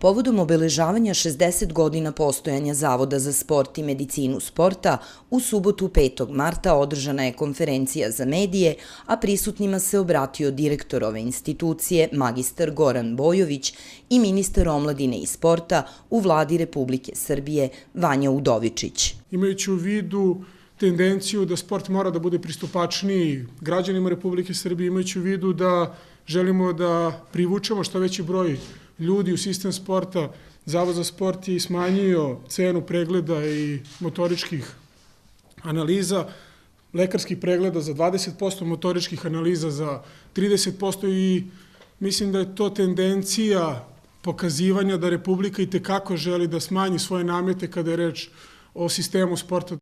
Povodom obeležavanja 60 godina postojanja Zavoda za sport i medicinu sporta, u subotu 5. marta održana je konferencija za medije, a prisutnima se obratio direktor ove institucije, magistar Goran Bojović i ministar omladine i sporta u vladi Republike Srbije, Vanja Udovičić. Imajući u vidu tendenciju da sport mora da bude pristupačniji građanima Republike Srbije, imajući u vidu da želimo da privučemo što veći broj ljudi u sistem sporta, Zavod za sport je smanjio cenu pregleda i motoričkih analiza, lekarskih pregleda za 20%, motoričkih analiza za 30% i mislim da je to tendencija pokazivanja da Republika itekako želi da smanji svoje namete kada je reč o sistemu sporta.